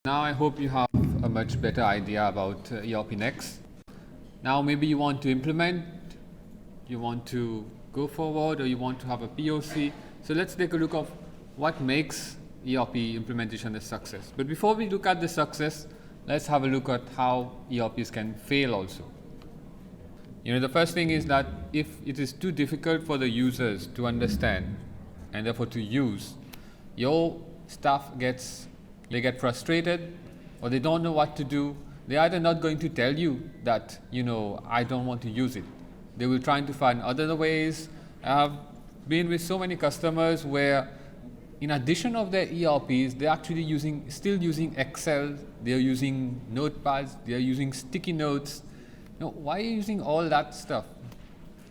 Now I hope you have a much better idea about ERPNext. Now maybe you want to implement, you want to go forward, or you want to have a POC. So let's take a look of what makes ERP implementation a success. But before we look at the success, let's have a look at how ERPs can fail also. The first thing is that if it is too difficult for the users to understand and therefore to use, your staff they get frustrated, or they don't know what to do. They're either not going to tell you that, I don't want to use it. They will try to find other ways. I've been with so many customers where in addition of their ERPs, they're actually still using Excel, they're using notepads, they're using sticky notes. Why are you using all that stuff?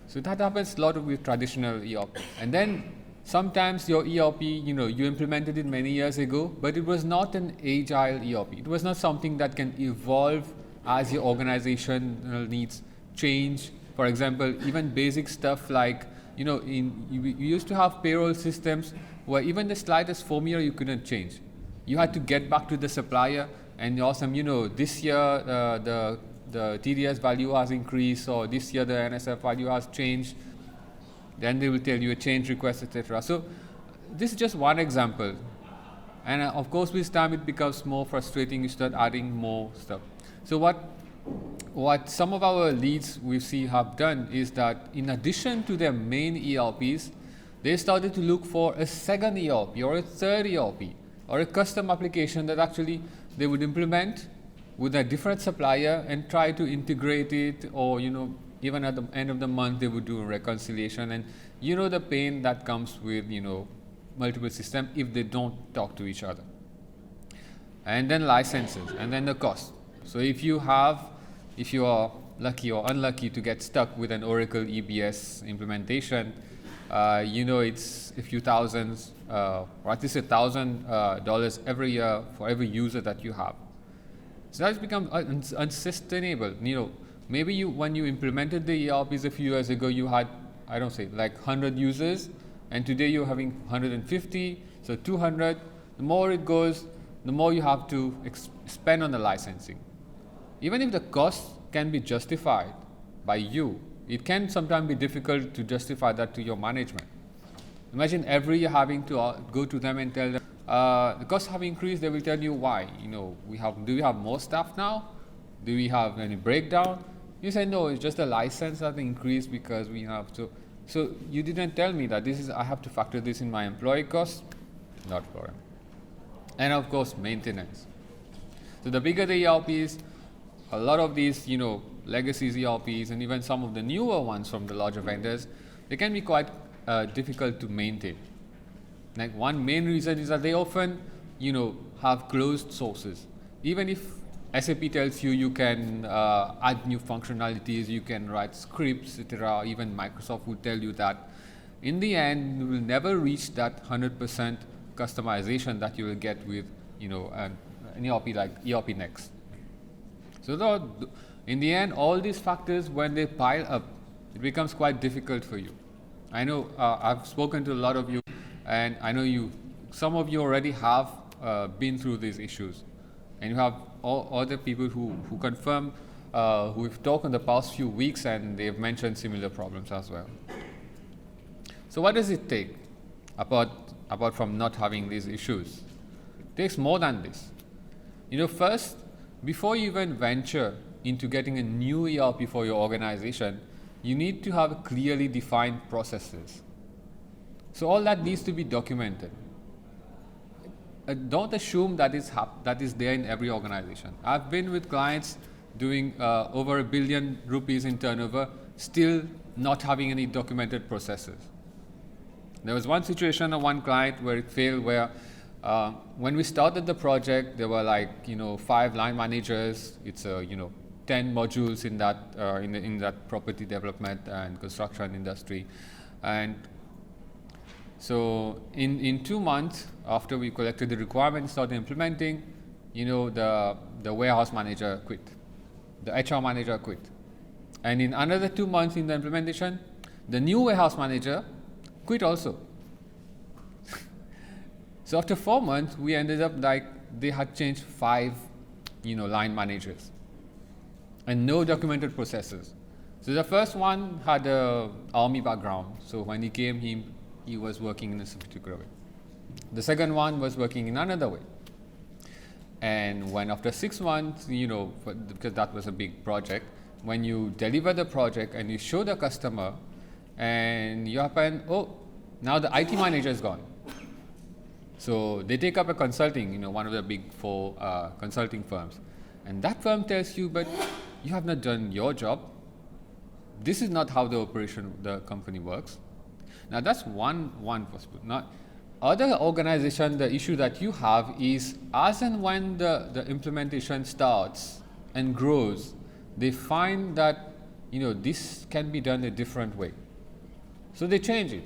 So that happens a lot with traditional ERP. And then sometimes your ERP, you implemented it many years ago, but it was not an agile ERP. It was not something that can evolve as your organizational needs change. For example, even basic stuff like, you used to have payroll systems where even the slightest formula you couldn't change. You had to get back to the supplier and ask them, this year the TDS value has increased, or this year the NSF value has changed. Then they will tell you a change request, etc. So this is just one example. And of course, with time it becomes more frustrating. You start adding more stuff. So what some of our leads we see have done is that in addition to their main ERPs, they started to look for a second ERP or a third ERP or a custom application that actually they would implement with a different supplier and try to integrate it, or even at the end of the month they would do a reconciliation. And the pain that comes with multiple systems if they don't talk to each other. And then licenses, and then the cost. So if you are lucky or unlucky to get stuck with an Oracle EBS implementation, it's a few thousands, or at least $1,000 every year for every user that you have. So that's become unsustainable. Maybe when you implemented the ERPs a few years ago, you had, 100 users, and today you're having 150, so 200. The more it goes, the more you have to spend on the licensing. Even if the cost can be justified by you, it can sometimes be difficult to justify that to your management. Imagine every year having to go to them and tell them, the costs have increased. They will tell you why. Do we have more staff now? Do we have any breakdown? You say, no, it's just the license that increased because we have to. So you didn't tell me that I have to factor this in my employee costs, not for them. And of course, maintenance. So the bigger the ERPs, a lot of these, legacy ERPs, and even some of the newer ones from the larger vendors, they can be quite difficult to maintain. Like one main reason is that they often, have closed sources. Even if SAP tells you can add new functionalities, you can write scripts, etc. Even Microsoft will tell you that. In the end, you will never reach that 100% customization that you will get with, an ERP like ERPNext. So in the end, all these factors, when they pile up, it becomes quite difficult for you. I know I've spoken to a lot of you, and I know some of you already have been through these issues. And you have other people who confirm, who we've talked in the past few weeks, and they've mentioned similar problems as well. So what does it take apart from not having these issues? It takes more than this. First, before you even venture into getting a new ERP for your organization, you need to have clearly defined processes. So all that needs to be documented. Don't assume that is there in every organization. I've been with clients doing over $1 billion rupees in turnover, still not having any documented processes. There was one situation of one client where it failed, where when we started the project, there were 5 line managers. It's 10 modules in that property development and construction industry, and so in 2 months after we collected the requirements, started implementing, the warehouse manager quit, the HR manager quit, and in another 2 months in the implementation, the new warehouse manager quit also. So after 4 months, we ended up they had changed 5, line managers and no documented processes. So the first one had a army background. So when he came, he was working in a particular way. The second one was working in another way. And when after 6 months, because that was a big project, when you deliver the project and you show the customer and you happen, now the IT manager is gone. So they take up a consulting, one of the big 4 consulting firms. And that firm tells you, but you have not done your job. This is not how the company works. Now that's one possible. Now, other organization, the issue that you have is as and when the implementation starts and grows, they find that this can be done a different way. So they change it.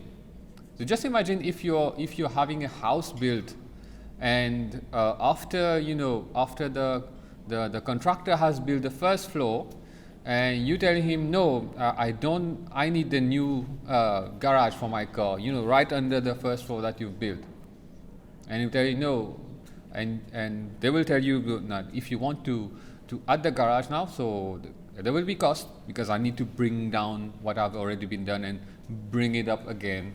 So just imagine if you're having a house built, and after the contractor has built the first floor, and you tell him, no, I need the new garage for my car, right under the first floor that you've built. And you tell him no, and they will tell you, no, if you want to add the garage now, so there will be cost because I need to bring down what I've already been done and bring it up again.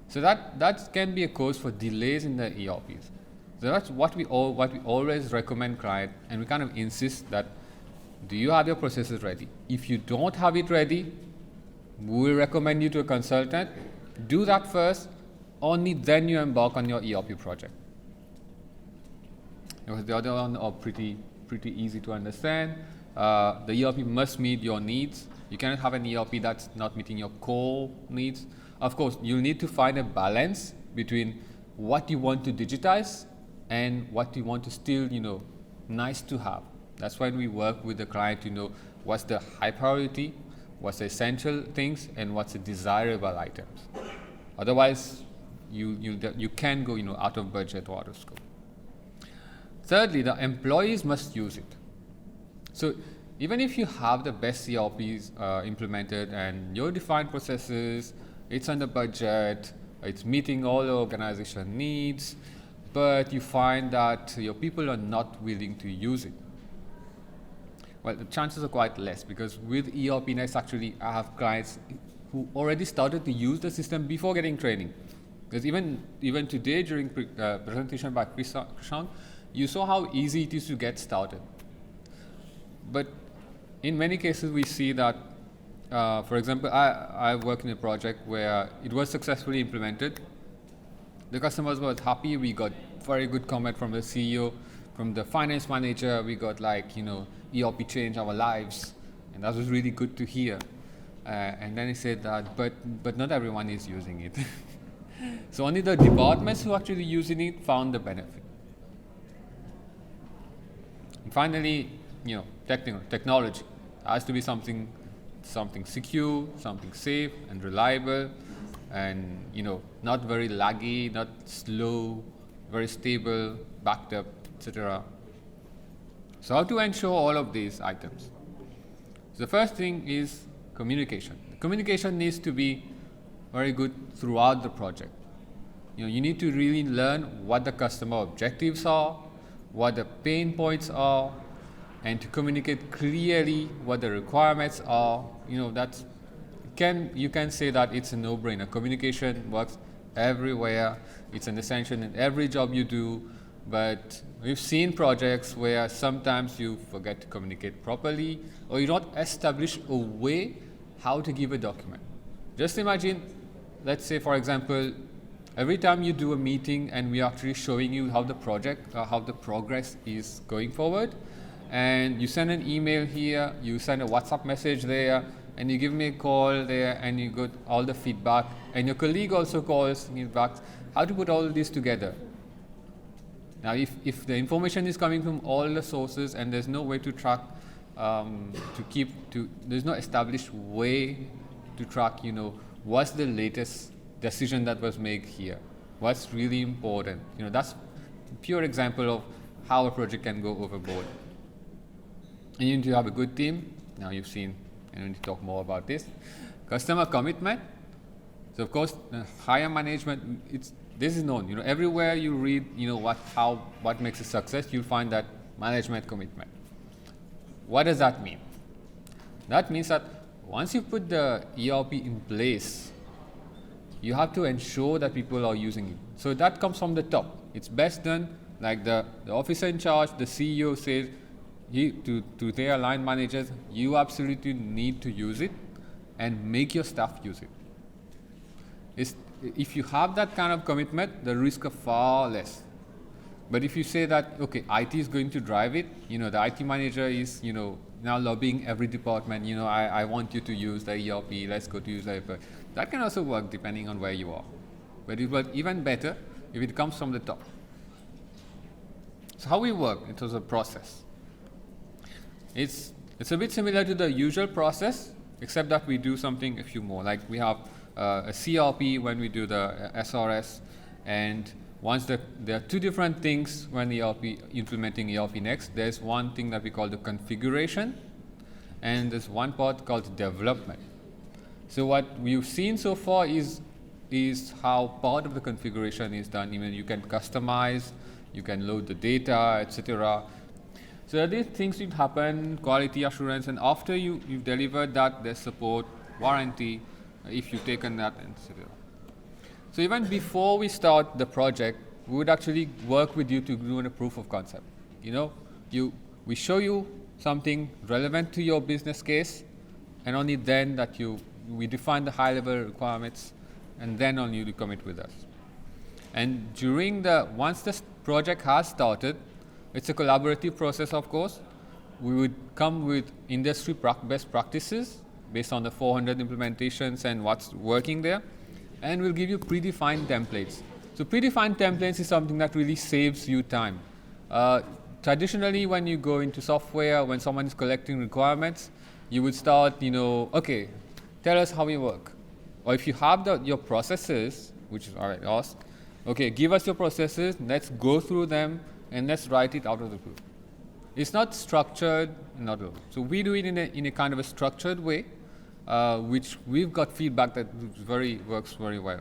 So that can be a cause for delays in the ERPs. So that's what we always recommend client, and we kind of insist that, do you have your processes ready? If you don't have it ready, we will recommend you to a consultant. Do that first, only then you embark on your ERP project. The other one are pretty easy to understand. The ERP must meet your needs. You cannot have an ERP that's not meeting your core needs. Of course, you need to find a balance between what you want to digitize and what you want to still, nice to have. That's why we work with the client to know what's the high priority, what's the essential things, and what's the desirable items. Otherwise, you can go out of budget or out of scope. Thirdly, the employees must use it. So even if you have the best ERPs implemented and your defined processes, it's under budget, it's meeting all the organization needs, but you find that your people are not willing to use it. Well, the chances are quite less, because with ERPNext, actually, I have clients who already started to use the system before getting training. Because even today, during presentation by Krishan, you saw how easy it is to get started. But in many cases, we see that, for example, I work in a project where it was successfully implemented. The customers were happy. We got very good comment from the CEO, from the finance manager. We got ERP changed our lives, and that was really good to hear. And then he said that, but not everyone is using it. So only the departments who actually using it found the benefit. And finally, technology has to be something secure, something safe and reliable, and not very laggy, not slow, very stable, backed up, etc. So how to ensure all of these items? So the first thing is communication. The communication needs to be very good throughout the project. You need to really learn what the customer objectives are, what the pain points are, and to communicate clearly what the requirements are. You can say that it's a no-brainer. Communication works everywhere. It's an essential in every job you do. But we've seen projects where sometimes you forget to communicate properly, or you don't establish a way how to give a document. Just imagine, let's say, for example, every time you do a meeting and we are actually showing you how the project, how the progress is going forward, and you send an email here, you send a WhatsApp message there, and you give me a call there, and you got all the feedback, and your colleague also calls me back, how to put all this together. Now, if the information is coming from all the sources and there's no way to track, there's no established way to track, what's the latest decision that was made here, what's really important. That's a pure example of how a project can go overboard. And you need to have a good team. Now you've seen, I don't need to talk more about this. Customer commitment. So of course, higher management, this is known. Everywhere you read, what makes a success, you'll find that management commitment. What does that mean? That means that once you put the ERP in place, you have to ensure that people are using it. So that comes from the top. It's best done like the officer in charge, the CEO says to their line managers, you absolutely need to use it and make your staff use it. If you have that kind of commitment, the risks are far less. But if you say that, okay, IT is going to drive it, the IT manager is, now lobbying every department, I want you to use the ERP, let's go to use the ERP. That can also work depending on where you are. But it works even better if it comes from the top. So how we work, it was a process. It's a bit similar to the usual process, except that we do something a few more. Like we have a CRP when we do the SRS, and once there are two different things when implementing ERPNext. There's one thing that we call the configuration, and there's one part called development. So what we've seen so far is how part of the configuration is done. Even you can customize, you can load the data, etc. So these things will happen, quality assurance, and after you've delivered that, there's support, warranty, if you've taken that, etc. So even before we start the project, we would actually work with you to do a proof of concept. We show you something relevant to your business case, and only then that we define the high-level requirements, and then only you commit with us. And once this project has started, it's a collaborative process, of course. We would come with industry best practices based on the 400 implementations and what's working there. And we'll give you predefined templates. So predefined templates is something that really saves you time. Traditionally, when you go into software, when someone is collecting requirements, you would start, okay, tell us how you work. Or if you have your processes, which is all right, ask, okay, give us your processes, let's go through them, and let's write it out of the blue. It's not structured, not at all. So we do it in a kind of a structured way, which we've got feedback that works very well.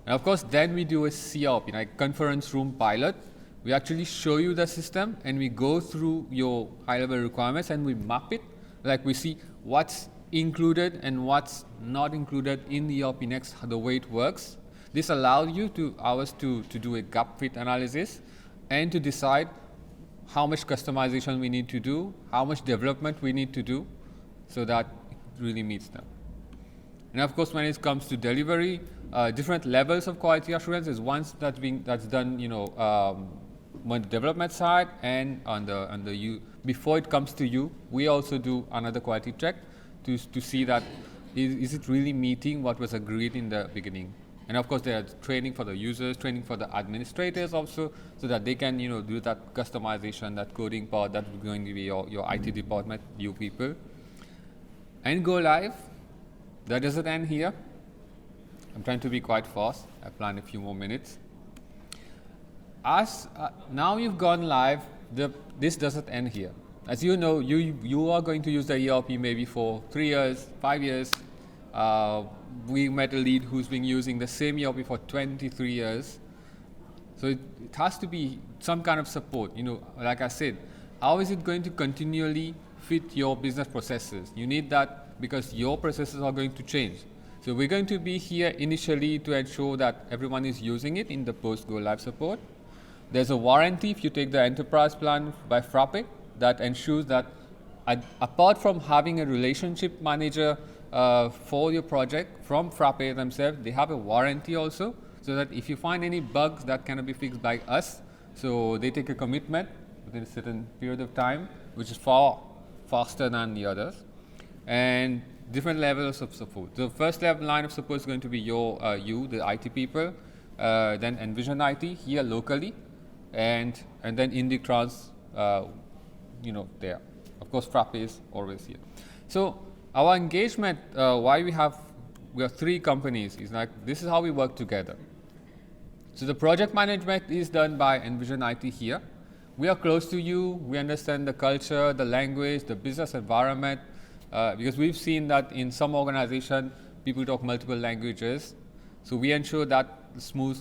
And of course, then we do a CRP, like conference room pilot. We actually show you the system, and we go through your high-level requirements, and we map it. Like we see what's included and what's not included in the ERPNext, the way it works. This allows you to do a gap fit analysis and to decide how much customization we need to do, how much development we need to do, so that it really meets them. And of course, when it comes to delivery, different levels of quality assurance is one that's done, on the development side and on the before it comes to you. We also do another quality check to see that is it really meeting what was agreed in the beginning. And of course, there's training for the users, training for the administrators also, so that they can, do that customization, that coding part. That's going to be your IT department, you people. And go live. That doesn't end here. I'm trying to be quite fast. I plan a few more minutes. Now you've gone live. This doesn't end here. As you know, you are going to use the ERP maybe for 3 years, 5 years. We met a lead who's been using the same ERP for 23 years. So it has to be some kind of support. Like I said, how is it going to continually fit your business processes? You need that because your processes are going to change. So we're going to be here initially to ensure that everyone is using it in the post-go live support. There's a warranty if you take the enterprise plan by Frappe that ensures that apart from having a relationship manager for your project from Frappe themselves, they have a warranty also, so that if you find any bugs that cannot be fixed by us, so they take a commitment within a certain period of time, which is far faster than the others, and different levels of support. The first line of support is going to be the IT people, then nVisionIT here locally, and then IndicTrans, there. Of course, Frappe is always here. So our engagement, why we have 3 companies, is like this is how we work together. So the project management is done by nVisionIT here. We are close to you. We understand the culture, the language, the business environment, because we've seen that in some organization, people talk multiple languages. So we ensure that the smooth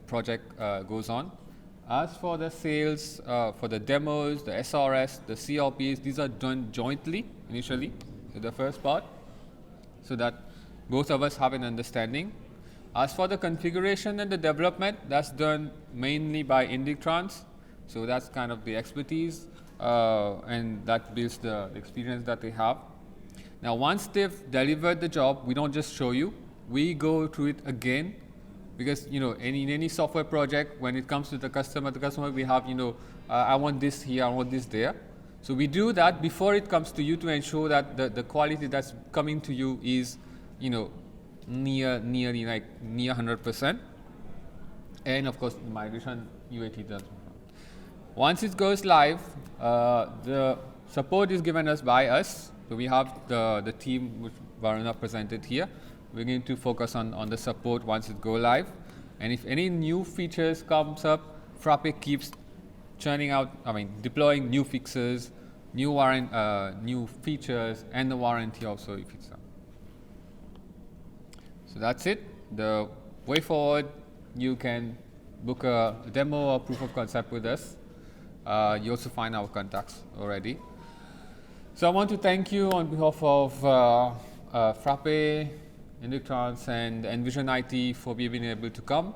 project goes on. As for the sales, for the demos, the SRS, the CLPs, these are done jointly initially, in the first part, so that both of us have an understanding. As for the configuration and the development, that's done mainly by IndicTrans. So that's kind of the expertise, and that builds the experience that they have. Now, once they've delivered the job, we don't just show you, we go through it again. Because in any software project, when it comes to the customer we have, I want this here, I want this there. So we do that before it comes to you to ensure that the quality that's coming to you is, near 100%. And of course, the migration UAT does. Once it goes live, the support is given us by us. So we have the team which Varuna presented here. We're going to focus on the support once it go live. And if any new features comes up, Frappe keeps deploying new fixes, new features, and the warranty also if it's up. So that's it. The way forward, you can book a demo or proof of concept with us. You also find our contacts already. So I want to thank you on behalf of Frappe, IndicTrans and nVisionIT for being able to come.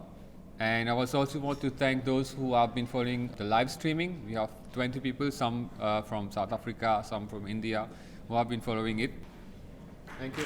And I also want to thank those who have been following the live streaming. We have 20 people, some from South Africa, some from India, who have been following it. Thank you.